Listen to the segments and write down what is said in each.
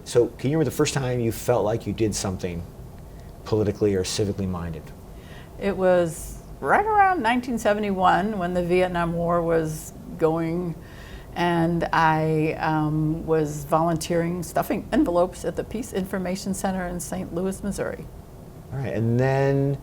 So can you remember the first time you felt like you did something politically or civically minded? It was right around 1971 when the Vietnam War was going, and I was volunteering stuffing envelopes at the Peace Information Center in St. Louis, Missouri. All right, and then,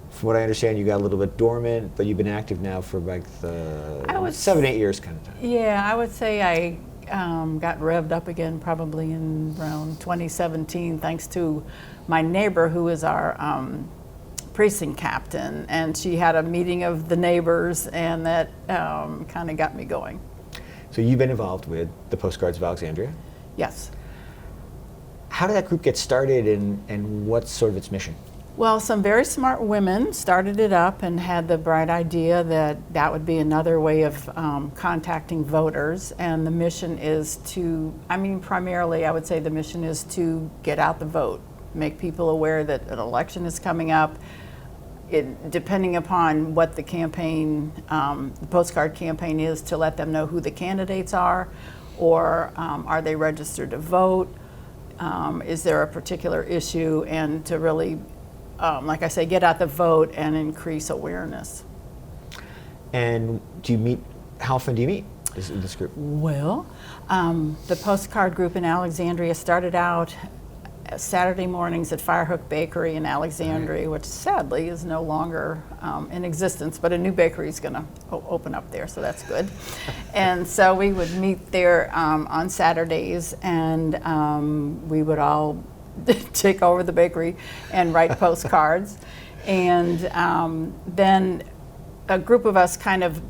from what I understand, you got a little bit dormant, but you've been active now for like the 7-8 years kind of time. Yeah, I would say I got revved up again probably in around 2017, thanks to my neighbor who is our precinct captain, and she had a meeting of the neighbors, and that kind of got me going. So you've been involved with the Postcards of Alexandria? Yes. How did that group get started, and what's sort of its mission? Well, some very smart women started it up and had the bright idea that that would be another way of contacting voters. And the mission is to, primarily I would say the mission is to get out the vote, make people aware that an election is coming up. Depending upon what the campaign, the postcard campaign is, to let them know who the candidates are, or are they registered to vote? Is there a particular issue? And to really, like I say, get out the vote and increase awareness. And do you meet, how often do you meet in this group? Well, the postcard group in Alexandria started out Saturday mornings at Firehook Bakery in Alexandria, which sadly is no longer in existence, but a new bakery is going to open up there, so that's good. And so we would meet there on Saturdays, and we would all take over the bakery and write postcards. And then a group of us kind of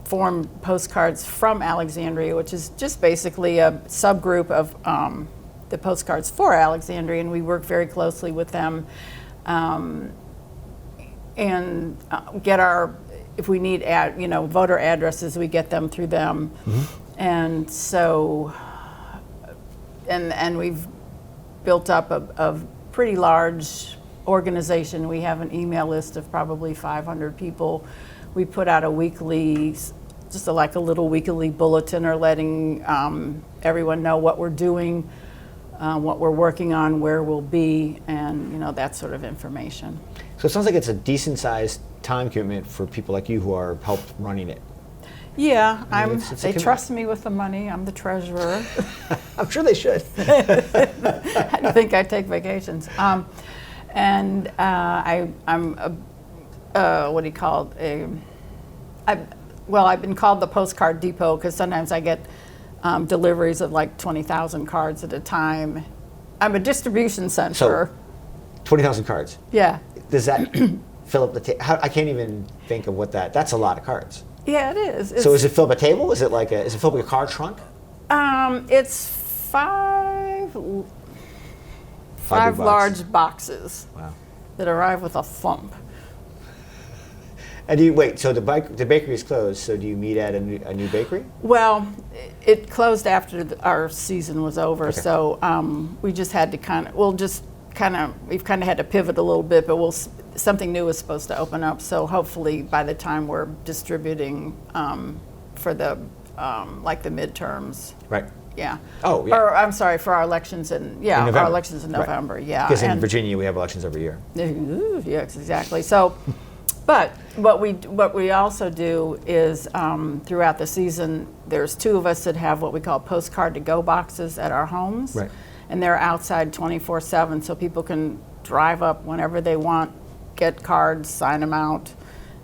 formed Postcards from Alexandria, which is just basically a subgroup of the Postcards for Alexandria, and we work very closely with them and get our, if we need voter addresses, we get them through them. Mm-hmm. And so, and we've built up a pretty large organization. We have an email list of probably 500 people. We put out a weekly, just like a little weekly bulletin, or letting everyone know what we're doing, what we're working on, where we'll be, and that sort of information. So it sounds like it's a decent sized time commitment for people like you who are help running it. Yeah, they trust me with the money. I'm the treasurer. I'm sure they should. I think I take vacations. And I'm what do you call it? I've been called the postcard depot because sometimes I get deliveries of like 20,000 cards at a time. I'm a distribution center. So, 20,000 cards? Yeah. Does that fill up the table? I can't even think of what that's a lot of cards. Yeah, it is. So is it fill up a table? Is it fill up a car trunk? It's five large boxes. Wow. That arrive with a thump. And do you wait? So the bakery is closed. So do you meet at a new bakery? Well, it closed after our season was over. Okay. So we just had to we've kind of had to pivot a little bit. But something new is supposed to open up. So hopefully by the time we're distributing for the like the midterms. Right. Yeah. Oh, yeah. Or I'm sorry, for our elections our elections in November. Right. Yeah. Because in Virginia we have elections every year. Yes, exactly. So. But what we also do is throughout the season, there's two of us that have what we call postcard to go boxes at our homes. Right. And they're outside 24/7, so people can drive up whenever they want, get cards, sign them out.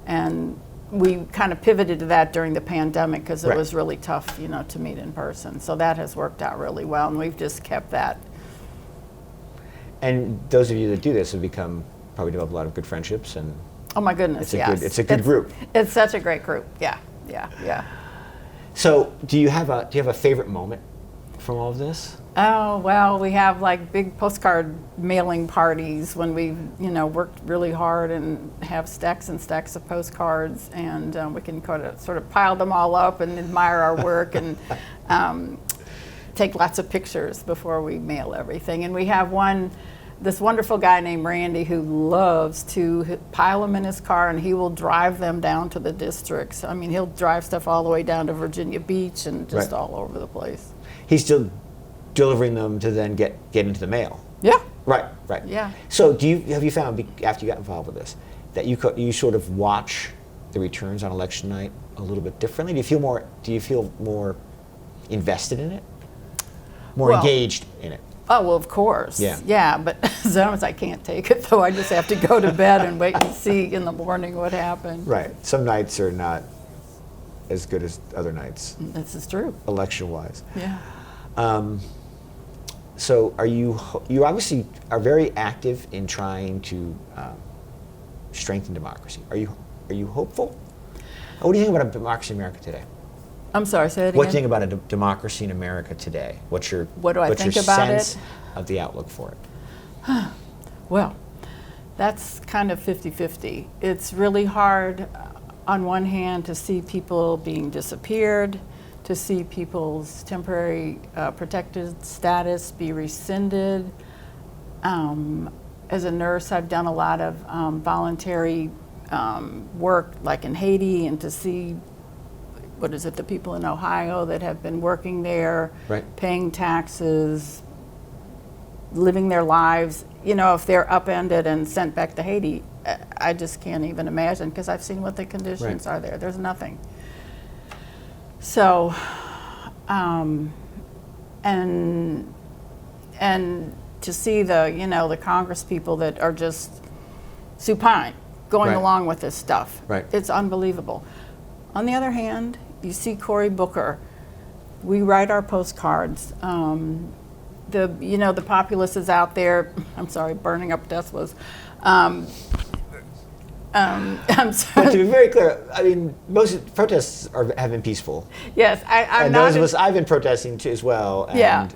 And we kind of pivoted to that during the pandemic because it was really tough, to meet in person. So that has worked out really well, and we've just kept that. And those of you that do this have probably developed a lot of good friendships, and oh my goodness, it's a good group. It's such a great group. Yeah. So do you have a favorite moment from all of this? Oh, well, we have like big postcard mailing parties when we've worked really hard and have stacks and stacks of postcards, and we can sort of pile them all up and admire our work and take lots of pictures before we mail everything. And we have this wonderful guy named Randy who loves to pile them in his car, and he will drive them down to the districts. I mean, he'll drive stuff all the way down to Virginia Beach and just all over the place. He still delivering them to then get into the mail. Yeah. Right. Yeah. So have you found, after you got involved with this, that you sort of watch the returns on election night a little bit differently? Do you feel more invested in it? More engaged in it? Oh, well, of course. Yeah, but sometimes I can't take it, though. I just have to go to bed and wait and see in the morning what happened. Right. Some nights are not as good as other nights. This is true. Election-wise. Yeah. So you obviously are very active in trying to strengthen democracy. Are you hopeful? What do you think about a democracy in America today? I'm sorry, say it again. What do you think about a democracy in America today? What's your sense of the outlook for it? Well, that's kind of 50-50. It's really hard on one hand to see people being disappeared, to see people's temporary protected status be rescinded. As a nurse, I've done a lot of voluntary work, like in Haiti, and to see, the people in Ohio that have been working there, paying taxes, living their lives. If they're upended and sent back to Haiti, I just can't even imagine, because I've seen what the conditions are there. There's nothing. So, and to see the Congress people that are just supine going along with this stuff. It's unbelievable. On the other hand, you see Cory Booker. We write our postcards. The populace is out there. I'm sorry, burning up Teslas. I'm sorry. But to be very clear, I mean, most protests have been peaceful. Yes, I'm not. And I've been protesting too as well. And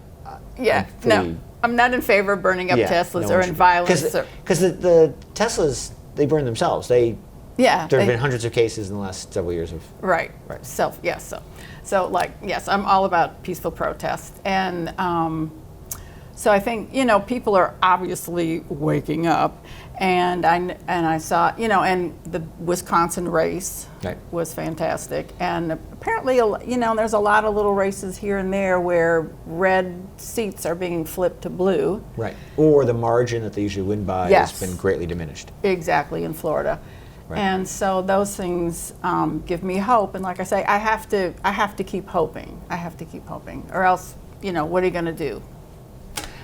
no, I'm not in favor of burning up Teslas or in violence. Because the Teslas, they burn themselves. There have been hundreds of cases in the last several years of. Right. So I'm all about peaceful protest, and so I think people are obviously waking up, and I saw and the Wisconsin race was fantastic, and apparently there's a lot of little races here and there where red seats are being flipped to blue. Right. Or the margin that they usually win by has been greatly diminished. Exactly, in Florida. Right. And so those things give me hope, and like I say, I have to keep hoping. Or else, what are you going to do?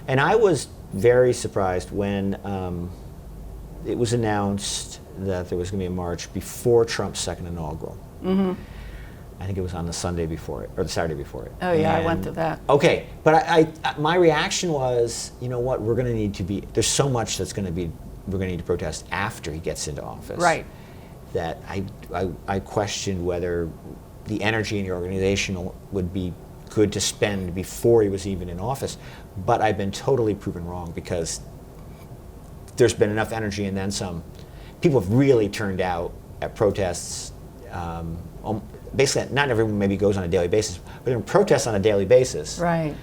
And I was very surprised when it was announced that there was going to be a march before Trump's second inaugural. Mm-hmm. I think it was on the Sunday before it, or the Saturday before it. Oh yeah, I went to that. Okay, but my reaction was, we're going to need to be. There's so much we're going to need to protest after he gets into office. Right. That I questioned whether the energy in the organization would be good to spend before he was even in office. But I've been totally proven wrong, because there's been enough energy and then some. People have really turned out at protests. Basically, not everyone maybe goes on a daily basis, but in protests on a daily basis. Right.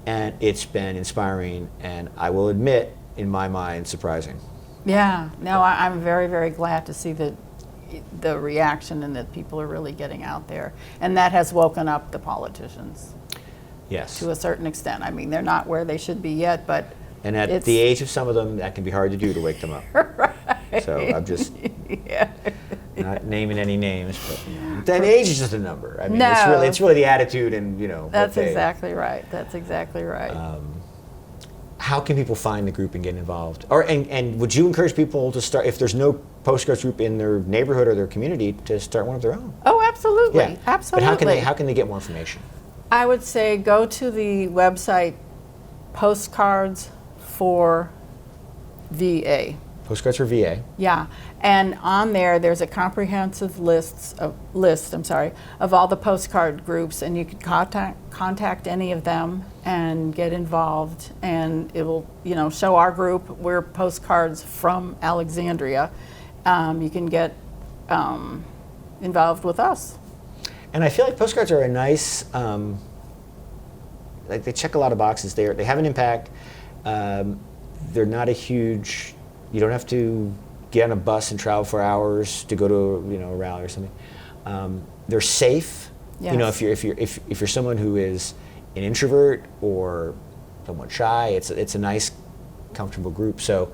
And it's been inspiring, and I will admit, in my mind, surprising. Yeah. No, I'm very, very glad to see the reaction, and that people are really getting out there, and that has woken up the politicians. Yes. To a certain extent. I mean, they're not where they should be yet, but. And at the age of some of them, that can be hard to do, to wake them up. Right. So I'm just not naming any names, but that age is just a number. I mean, it's really the attitude and That's exactly right. That's exactly right. How can people find the group and get involved? And would you encourage people to start, if there's no postcards group in their neighborhood or their community, to star one of their own? Oh, absolutely. Yeah. Absolutely. But how can they get more information? I would say go to the website Postcards for VA. Postcards for VA. Yeah, and on there's a comprehensive list of all the postcard groups, and you could contact any of them and get involved, and it will show our group. We're Postcards from Alexandria. You can get involved with us. And I feel like postcards are a nice, they check a lot of boxes. They have an impact. They're not a huge. You don't have to get on a bus and travel for hours to go to a rally or something. They're safe. Yes. If you're someone who is an introvert or somewhat shy. It's a nice, comfortable group. So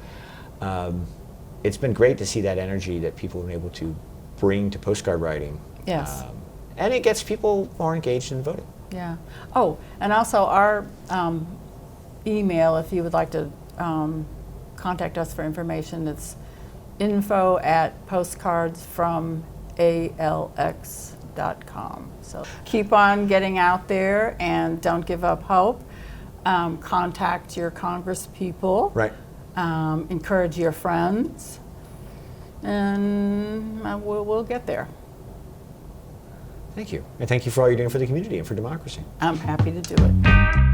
it's been great to see that energy that people have been able to bring to postcard writing. Yes. And it gets people more engaged in voting. Yeah. Oh, and also our email, if you would like to contact us for information, it's info@postcardsfromalx.com. So keep on getting out there and don't give up hope. Contact your Congress people. Right. Encourage your friends. And we'll get there. Thank you. And thank you for all you're doing for the community and for democracy. I'm happy to do it.